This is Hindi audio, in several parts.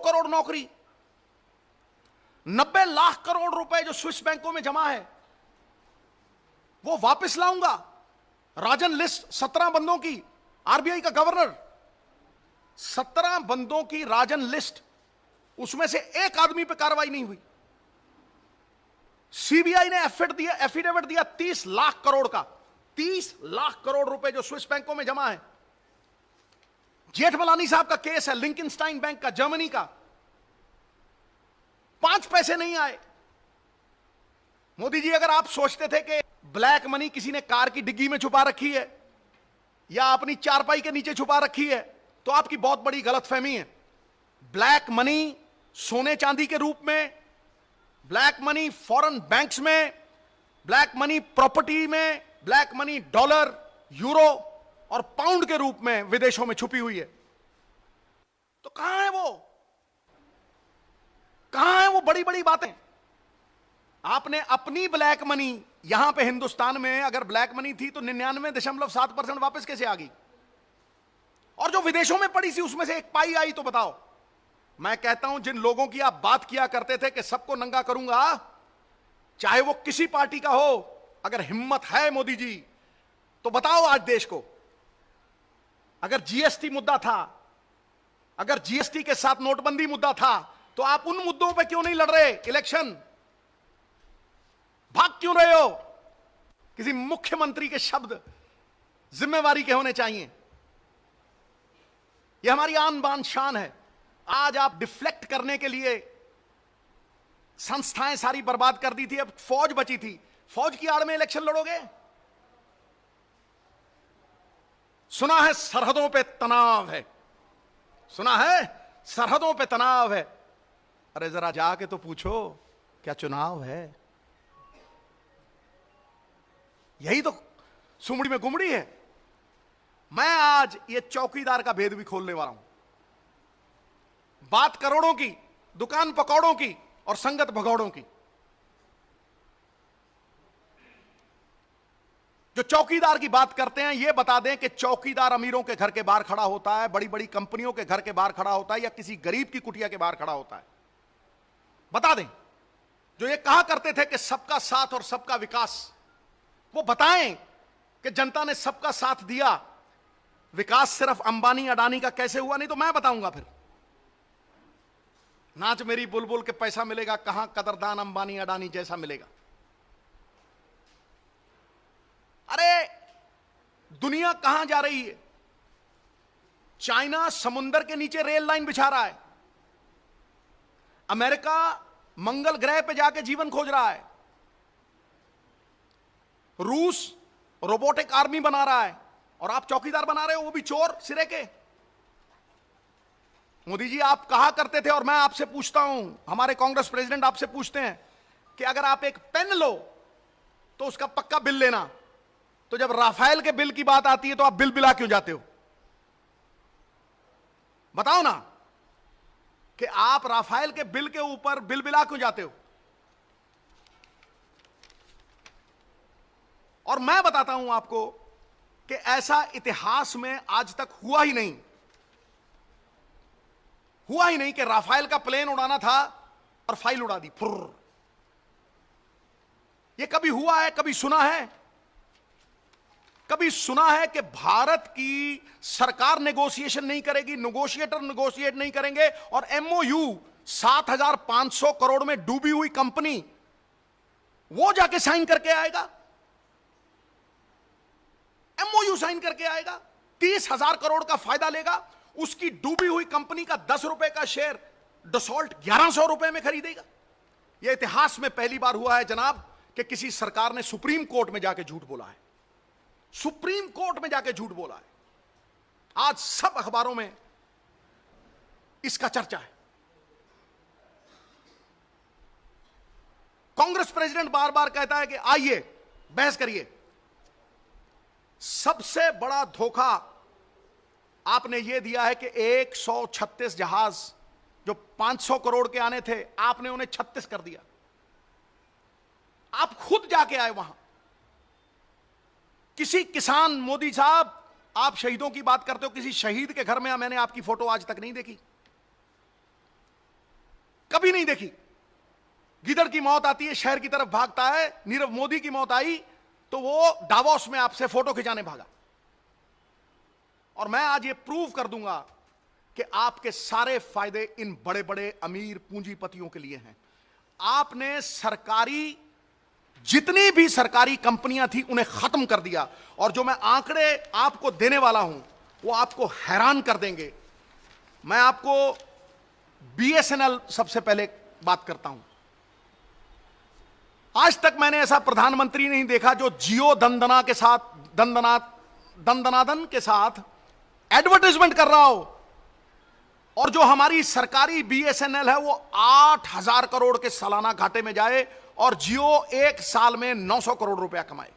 करोड़ नौकरी, 90 लाख करोड़ रुपए जो स्विस बैंकों में जमा है वो वापस लाऊंगा। राजन लिस्ट 17 बंदों की, आरबीआई का गवर्नर, 17 बंदों की राजन लिस्ट, उसमें से एक आदमी पे कार्रवाई नहीं हुई। सीबीआई ने एफिडेविट दिया 30 लाख करोड़ का, 30 लाख करोड़ रुपए जो स्विस बैंकों में जमा है। जेठमलानी साहब का केस है, लिंकनस्टाइन बैंक का, जर्मनी का, 5 पैसे नहीं आए। मोदी जी, अगर आप सोचते थे कि ब्लैक मनी किसी ने कार की डिग्गी में छुपा रखी है या अपनी चारपाई के नीचे छुपा रखी है, तो आपकी बहुत बड़ी गलतफहमी है। ब्लैक मनी सोने चांदी के रूप में, ब्लैक मनी फॉरेन बैंक्स में, ब्लैक मनी प्रॉपर्टी में, ब्लैक मनी डॉलर, यूरो और पाउंड के रूप में विदेशों में छुपी हुई है। तो कहां है वो? कहां है वो बड़ी बड़ी बातें? आपने अपनी ब्लैक मनी यहां पे हिंदुस्तान में अगर ब्लैक मनी थी तो 99.7% वापस कैसे आ गई? और जो विदेशों में पड़ी थी उसमें से एक पाई आई तो बताओ। मैं कहता हूं, जिन लोगों की आप बात किया करते थे कि सबको नंगा करूंगा, चाहे वो किसी पार्टी का हो, अगर हिम्मत है मोदी जी तो बताओ आज देश को। अगर जीएसटी मुद्दा था, अगर जीएसटी के साथ नोटबंदी मुद्दा था, तो आप उन मुद्दों पे क्यों नहीं लड़ रहे इलेक्शन? भाग क्यों रहे हो? किसी मुख्यमंत्री के शब्द जिम्मेवारी के होने चाहिए। यह हमारी आन बान शान है। आज आप डिफ्लेक्ट करने के लिए संस्थाएं सारी बर्बाद कर दी थी, अब फौज बची थी, फौज की आड़ में इलेक्शन लड़ोगे? सुना है सरहदों पे तनाव है, सुना है सरहदों पे तनाव है। अरे जरा जाके तो पूछो, क्या चुनाव है? यही तो सुमड़ी में गुमड़ी है। मैं आज ये चौकीदार का भेद भी खोलने वाला हूं। बात करोड़ों की, दुकान पकौड़ों की और संगत भगौड़ों की। जो चौकीदार की बात करते हैं, यह बता दें कि चौकीदार अमीरों के घर के बाहर खड़ा होता है, बड़ी बड़ी कंपनियों के घर के बाहर खड़ा होता है, या किसी गरीब की कुटिया के बाहर खड़ा होता है? बता दें। जो ये कहा करते थे कि सबका साथ और सबका विकास, वो बताएं कि जनता ने सबका साथ दिया, विकास सिर्फ अंबानी अडानी का कैसे हुआ? नहीं तो मैं बताऊंगा फिर। नाच मेरी बुलबुल के पैसा मिलेगा कहां, कदरदान अंबानी अडानी जैसा मिलेगा। अरे दुनिया कहां जा रही है? चाइना समुंदर के नीचे रेल लाइन बिछा रहा है, अमेरिका मंगल ग्रह पे जाके जीवन खोज रहा है, रूस रोबोटिक आर्मी बना रहा है, और आप चौकीदार बना रहे हो, वो भी चोर सिरे के। मोदी जी, आप कहा करते थे, और मैं आपसे पूछता हूं, हमारे कांग्रेस प्रेसिडेंट आपसे पूछते हैं कि अगर आप एक पेन लो तो उसका पक्का बिल लेना, तो जब राफेल के बिल की बात आती है तो आप बिल बिला क्यों जाते हो? बताओ ना कि आप राफेल के बिल के ऊपर बिल बिला क्यों जाते हो? और मैं बताता हूं आपको कि ऐसा इतिहास में आज तक हुआ ही नहीं कि राफेल का प्लेन उड़ाना था और फाइल उड़ा दी, फुर्र। यह कभी हुआ है? कभी सुना है? कभी सुना है कि भारत की सरकार नेगोशिएशन नहीं करेगी, नेगोशिएटर नेगोशिएट नहीं करेंगे, और एमओयू 7,500 करोड़ में डूबी हुई कंपनी वो जाके साइन करके आएगा? एमओयू साइन करके आएगा, 30,000 करोड़ का फायदा लेगा, उसकी डूबी हुई कंपनी का 10 रुपए का शेयर डसॉल्ट 1100 रुपए में खरीदेगा। यह इतिहास में पहली बार हुआ है जनाब कि किसी सरकार ने सुप्रीम कोर्ट में जाके झूठ बोला है, सुप्रीम कोर्ट में जाके झूठ बोला है। आज सब अखबारों में इसका चर्चा है। कांग्रेस प्रेसिडेंट बार बार कहता है कि आइए बहस करिए। सबसे बड़ा धोखा आपने यह दिया है कि 136 जहाज जो 500 करोड़ के आने थे, आपने उन्हें 36 कर दिया। आप खुद जाके आए वहां। किसी किसान, मोदी साहब आप शहीदों की बात करते हो, किसी शहीद के घर में मैंने आपकी फोटो आज तक नहीं देखी। कभी नहीं देखी। गिदड़ की मौत आती है, शहर की तरफ भागता है। नीरव मोदी की मौत आई तो वो डावोस में आपसे फोटो खिंचाने भागा। और मैं आज ये प्रूव कर दूंगा कि आपके सारे फायदे इन बड़े बड़े अमीर पूंजीपतियों के लिए हैं। आपने सरकारी, जितनी भी सरकारी कंपनियां थी उन्हें खत्म कर दिया। और जो मैं आंकड़े आपको देने वाला हूं वो आपको हैरान कर देंगे। मैं आपको बीएसएनएल सबसे पहले बात करता हूं। आज तक मैंने ऐसा प्रधानमंत्री नहीं देखा जो जियो दंदना के साथ, दंदनादन के साथ एडवर्टाइजमेंट कर रहा हो। और जो हमारी सरकारी बीएसएनएल है वो 8,000 करोड़ के सालाना घाटे में जाए और जियो एक साल में 900 करोड़ रुपया कमाए।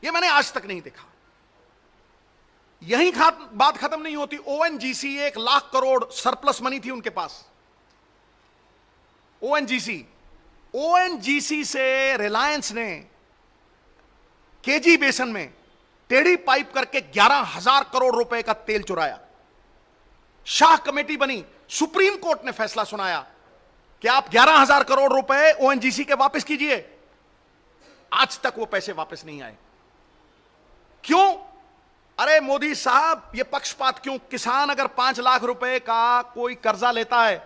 ये मैंने आज तक नहीं देखा। यहीं बात खत्म नहीं होती। ONGC 1 lakh crore surplus money थी उनके पास। ओएनजीसी से रिलायंस ने केजी बेसन में टेढ़ी पाइप करके 11,000 करोड़ रुपए का तेल चुराया। शाह कमेटी बनी, सुप्रीम कोर्ट ने फैसला सुनाया कि आप 11,000 करोड़ रुपए ओएनजीसी के वापस कीजिए। आज तक वो पैसे वापस नहीं आए। क्यों? अरे मोदी साहब, ये पक्षपात क्यों? किसान अगर 5 लाख रुपए का कोई कर्जा लेता है,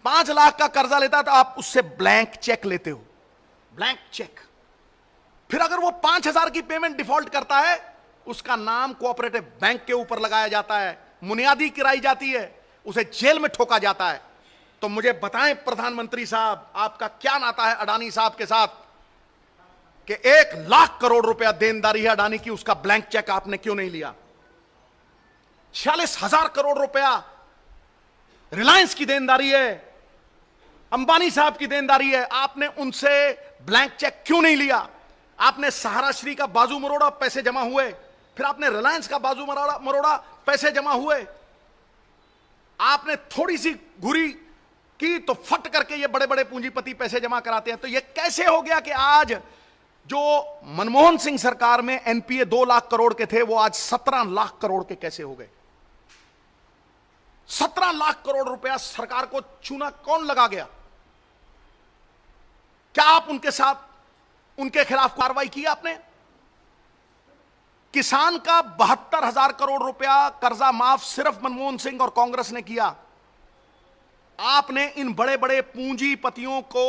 5 लाख का कर्जा लेता है तो आप उससे ब्लैंक चेक लेते हो, ब्लैंक चेक। फिर अगर वो 5,000 की पेमेंट डिफॉल्ट करता है, उसका नाम कोऑपरेटिव बैंक के ऊपर लगाया जाता है, मुनियादी गिराई जाती है, उसे जेल में ठोका जाता है। तो मुझे बताएं प्रधानमंत्री साहब, आपका क्या नाता है अडानी साहब के साथ कि 1 लाख करोड़ रुपया देनदारी है अडानी की, उसका ब्लैंक चेक आपने क्यों नहीं लिया? 46,000 करोड़ रुपया रिलायंस की देनदारी है, अंबानी साहब की देनदारी है, आपने उनसे ब्लैंक चेक क्यों नहीं लिया? आपने सहारा श्री का बाजू मरोड़ा, पैसे जमा हुए। फिर आपने रिलायंस का बाजू मरोड़ा, पैसे जमा हुए। आपने थोड़ी सी घुरी की तो फट करके ये बड़े बड़े पूंजीपति पैसे जमा कराते हैं। तो ये कैसे हो गया कि आज जो मनमोहन सिंह सरकार में एनपीए 2 लाख करोड़ के थे वो आज 17 लाख करोड़ के कैसे हो गए? 17 लाख करोड़ रुपया सरकार को चूना कौन लगा गया? क्या आप उनके साथ, उनके खिलाफ कार्रवाई की आपने? किसान का 72,000 करोड़ रुपया कर्जा माफ सिर्फ मनमोहन सिंह और कांग्रेस ने किया। आपने इन बड़े बड़े पूंजीपतियों को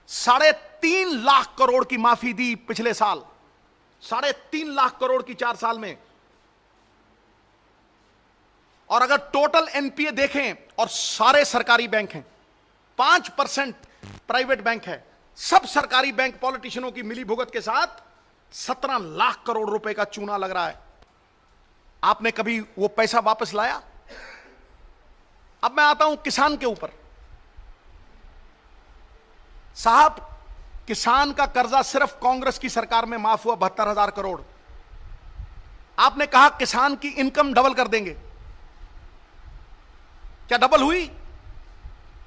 3.5 लाख करोड़ की माफी दी पिछले साल, 3.5 लाख करोड़ की 4 साल में। और अगर टोटल एनपीए देखें, और सारे सरकारी बैंक हैं, 5% प्राइवेट बैंक है, सब सरकारी बैंक पॉलिटिशियनों की मिली भुगत के साथ 17 लाख करोड़ रुपए का चूना लग रहा है। आपने कभी वो पैसा वापस लाया? अब मैं आता हूं किसान के ऊपर। साहब, किसान का कर्जा सिर्फ कांग्रेस की सरकार में माफ हुआ 72,000 करोड़। आपने कहा किसान की इनकम डबल कर देंगे। क्या डबल हुई?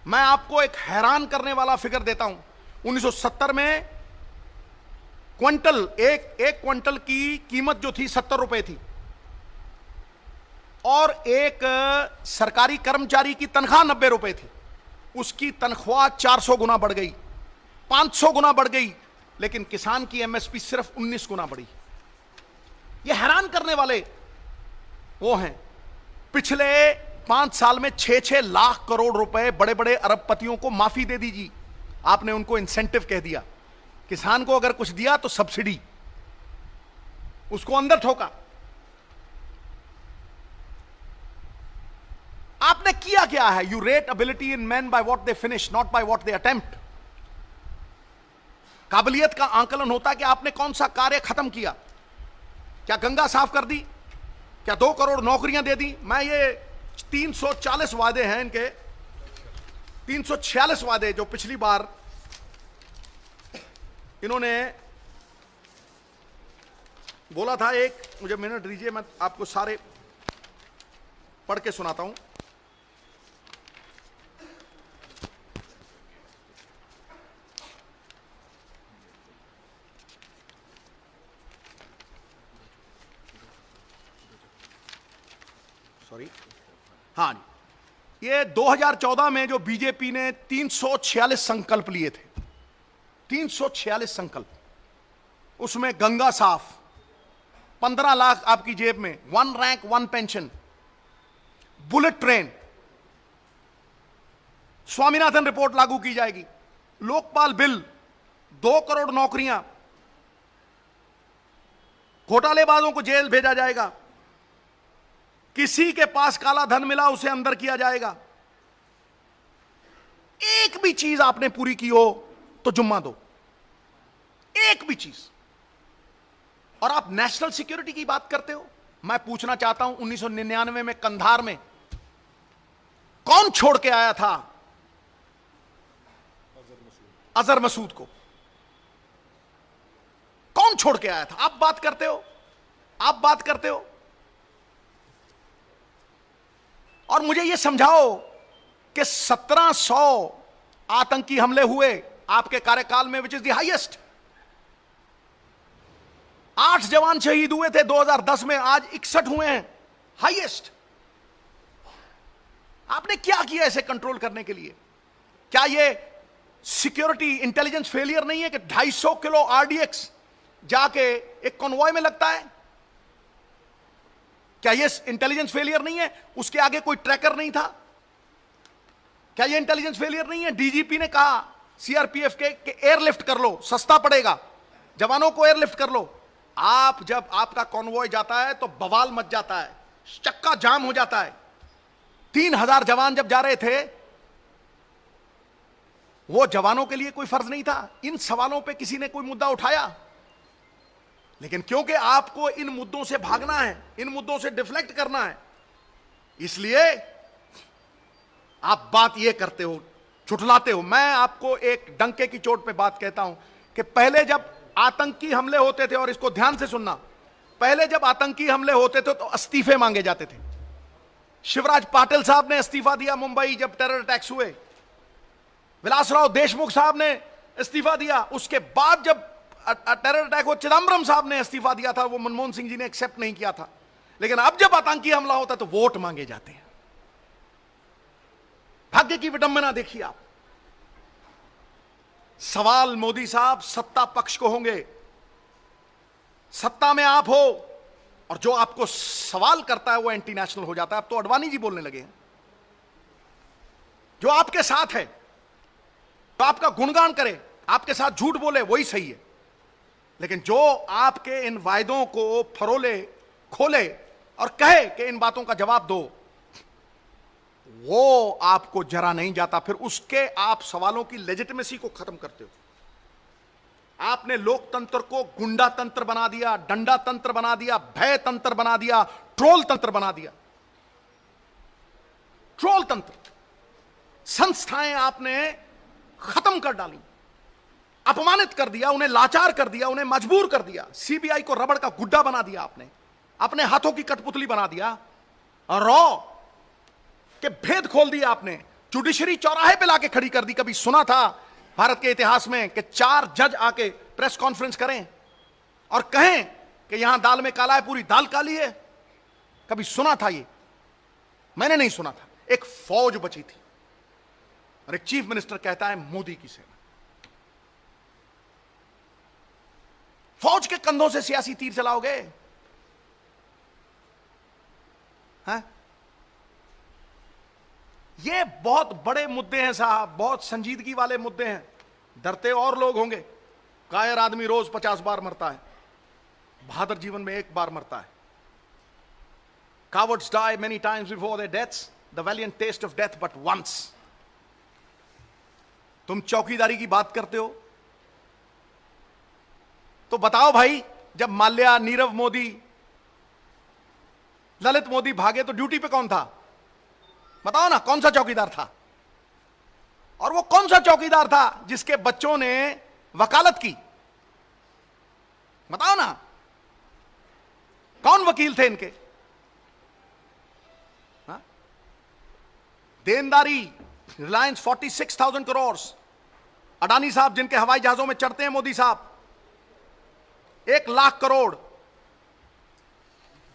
मैं आपको एक हैरान करने वाला फिगर देता हूं। 1970 में क्विंटल, एक क्विंटल की कीमत जो थी 70 रुपए थी, और एक सरकारी कर्मचारी की तनख्वाह 90 रुपए थी। उसकी तनख्वाह 400 गुना बढ़ गई, 500 गुना बढ़ गई, लेकिन किसान की एमएसपी सिर्फ 19 गुना बढ़ी। ये हैरान करने वाले वो हैं। पिछले 5 साल में 6-6 लाख करोड़ रुपए बड़े बड़े अरबपतियों को माफी दे दीजिए। आपने उनको इंसेंटिव कह दिया। किसान को अगर कुछ दिया तो सब्सिडी, उसको अंदर ठोका। आपने किया क्या है? You rate ability in man by what they finish, not by what they attempt. काबिलियत का आंकलन होता है कि आपने कौन सा कार्य खत्म किया। क्या गंगा साफ कर दी? क्या 2 करोड़ नौकरियां दे दी? मैं ये 340 वादे हैं इनके, 346 वादे जो पिछली बार इन्होंने बोला था। एक मुझे मिनट दीजिए, मैं आपको सारे पढ़ के सुनाता हूं। सॉरी, हाँ जी। ये 2014 में जो बीजेपी ने 346 संकल्प लिए थे, 346 संकल्प, उसमें गंगा साफ, 15 लाख आपकी जेब में, 1 rank 1 pension, bullet train, Swaminathan report लागू की जाएगी, लोकपाल बिल, 2 करोड़ नौकरियां, घोटालेबाजों को जेल भेजा जाएगा, किसी के पास काला धन मिला उसे अंदर किया जाएगा। एक भी चीज आपने पूरी की हो तो जुम्मा दो, एक भी चीज। और आप नेशनल सिक्योरिटी की बात करते हो। मैं पूछना चाहता हूं 1999 में कंधार में कौन छोड़ के आया था अजहर मसूद को? कौन छोड़ के आया था? आप बात करते हो, आप बात करते हो। और मुझे यह समझाओ कि 1700 आतंकी हमले हुए आपके कार्यकाल में, विच इज द हाईएस्ट। 8 जवान शहीद हुए थे 2010 में, आज 61 हुए हैं, हाईएस्ट। आपने क्या किया इसे कंट्रोल करने के लिए? क्या यह सिक्योरिटी इंटेलिजेंस फेलियर नहीं है कि 250 किलो आरडीएक्स जाके एक कॉन्वॉय में लगता है? क्या यह इंटेलिजेंस फेलियर नहीं है? उसके आगे कोई ट्रैकर नहीं था? क्या यह इंटेलिजेंस फेलियर नहीं है? डीजीपी ने कहा सीआरपीएफ के कि एयरलिफ्ट कर लो, सस्ता पड़ेगा, जवानों को एयरलिफ्ट कर लो। आप जब आपका कॉन्वॉय जाता है तो बवाल मच जाता है, चक्का जाम हो जाता है। 3000 जवान जब जा रहे थे, वो जवानों के लिए कोई फर्ज नहीं था। इन सवालों पे किसी ने कोई मुद्दा उठाया? लेकिन क्योंकि आपको इन मुद्दों से भागना है, इन मुद्दों से डिफ्लेक्ट करना है, इसलिए आप बात ये करते हो, छुटलाते हो। मैं आपको एक डंके की चोट पे बात कहता हूं कि पहले जब आतंकी हमले होते थे, और इसको ध्यान से सुनना, पहले जब आतंकी हमले होते थे तो इस्तीफे मांगे जाते थे। शिवराज पाटिल साहब ने इस्तीफा दिया मुंबई जब टेरर अटैक्स हुए, विलासराव देशमुख साहब ने इस्तीफा दिया। उसके बाद जब टेरर अटैक हो, चिदम्बरम साहब ने इस्तीफा दिया था, वो मनमोहन सिंह जी ने एक्सेप्ट नहीं किया था। लेकिन अब जब आतंकी हमला होता है तो वोट मांगे जाते हैं। भाग्य की विडंबना देखिए आप। सवाल मोदी साहब सत्ता पक्ष को होंगे, सत्ता में आप हो, और जो आपको सवाल करता है वो एंटी नेशनल हो जाता है। अब तो अडवाणी जी बोलने लगे हैं। जो आपके साथ है, तो आपका गुणगान करे, आपके साथ झूठ बोले, वही सही है। लेकिन जो आपके इन वायदों को फरोले, खोले और कहे कि इन बातों का जवाब दो, वो आपको जरा नहीं जाता। फिर उसके आप सवालों की लेजिटिमेसी को खत्म करते हो। आपने लोकतंत्र को गुंडा तंत्र बना दिया, डंडा तंत्र बना दिया, भय तंत्र बना दिया, ट्रोल तंत्र बना दिया। ट्रोल तंत्र, संस्थाएं आपने खत्म कर डाली, अपमानित कर दिया, उन्हें लाचार कर दिया, उन्हें मजबूर कर दिया। सीबीआई को रबड़ का गुड्डा बना दिया आपने, अपने हाथों की कठपुतली बना दिया, और रॉ के भेद खोल दिया आपने। जुडिशरी चौराहे पे लाके खड़ी कर दी। कभी सुना था भारत के इतिहास में कि 4 जज आके प्रेस कॉन्फ्रेंस करें और कहें कि यहां दाल में काला है, पूरी दाल काली है? कभी सुना था ये? मैंने नहीं सुना था। एक फौज बची थी और एक चीफ मिनिस्टर कहता है मोदी की सेना। फौज के कंधों से सियासी तीर चलाओगे? हैं? ये बहुत बड़े मुद्दे हैं साहब, बहुत संजीदगी वाले मुद्दे हैं। डरते और लोग होंगे। कायर आदमी रोज 50 बार मरता है, बहादुर जीवन में एक बार मरता है। Cowards die many times before their deaths. The valiant taste of death but once. तुम चौकीदारी की बात करते हो तो बताओ भाई, जब माल्या, नीरव मोदी, ललित मोदी भागे तो ड्यूटी पे कौन था? बताओ ना, कौन सा चौकीदार था? और वो कौन सा चौकीदार था जिसके बच्चों ने वकालत की? बताओ ना, कौन वकील थे इनके? हा? देनदारी, रिलायंस 46,000 करोड़। अडानी साहब जिनके हवाई जहाजों में चढ़ते हैं मोदी साहब, 1 लाख करोड़।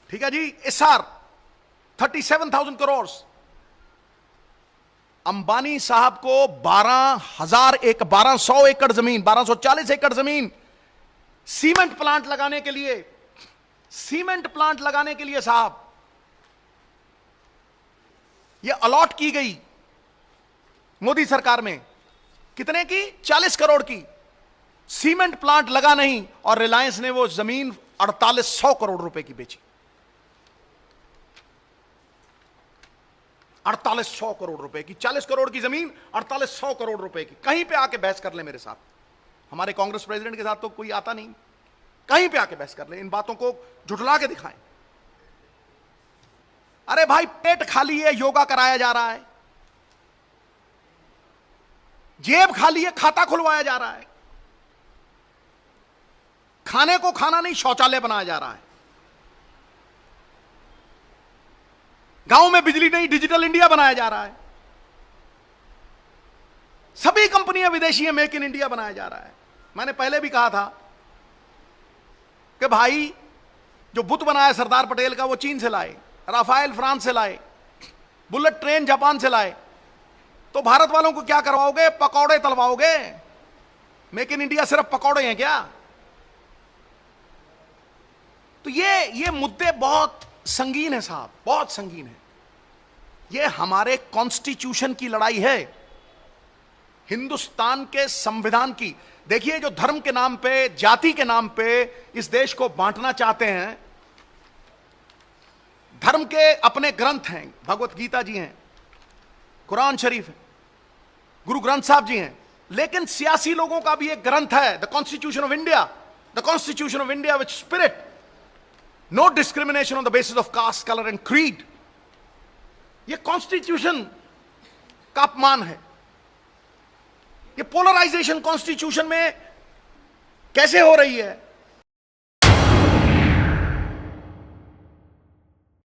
ठीक है जी। एसआर 37,000 करोड़। अंबानी साहब को 1200 एकड़ जमीन, 1240 एकड़ जमीन सीमेंट प्लांट लगाने के लिए, साहब यह अलॉट की गई मोदी सरकार में। कितने की? 40 करोड़ की। सीमेंट प्लांट लगा नहीं और रिलायंस ने वो जमीन 4800 करोड़ रुपए की बेची। 4800 करोड़ रुपए की, 40 करोड़ की जमीन 4800 करोड़ रुपए की। कहीं पे आके बहस कर ले मेरे साथ, हमारे कांग्रेस प्रेसिडेंट के साथ तो कोई आता नहीं, कहीं पे आके बहस कर ले, इन बातों को झुठला के दिखाएं। अरे भाई पेट खाली है, योगा कराया जा रहा है, जेब खाली है, खाता खुलवाया जा रहा है, खाने को खाना नहीं शौचालय बनाया जा रहा है, गांव में बिजली नहीं डिजिटल इंडिया बनाया जा रहा है, सभी कंपनियां विदेशी हैं, मेक इन इंडिया बनाया जा रहा है। मैंने पहले भी कहा था कि भाई जो बुत बनाया सरदार पटेल का वो चीन से लाए, राफेल फ्रांस से लाए, बुलेट ट्रेन जापान से लाए, तो भारत वालों को क्या करवाओगे? पकौड़े तलवाओगे? मेक इन इंडिया सिर्फ पकौड़े हैं क्या? तो ये मुद्दे बहुत संगीन है साहब, बहुत संगीन है। ये हमारे कॉन्स्टिट्यूशन की लड़ाई है, हिंदुस्तान के संविधान की। देखिए जो धर्म के नाम पे, जाति के नाम पे इस देश को बांटना चाहते हैं, धर्म के अपने ग्रंथ हैं, भगवत गीता जी हैं, कुरान शरीफ है, गुरु ग्रंथ साहब जी हैं, लेकिन सियासी लोगों का भी एक ग्रंथ है, the constitution of India, the constitution of India which spirit no discrimination on the basis of caste, colour and creed. ये कॉन्स्टिट्यूशन का अपमान है। ये पोलराइजेशन कॉन्स्टिट्यूशन में कैसे हो रही है?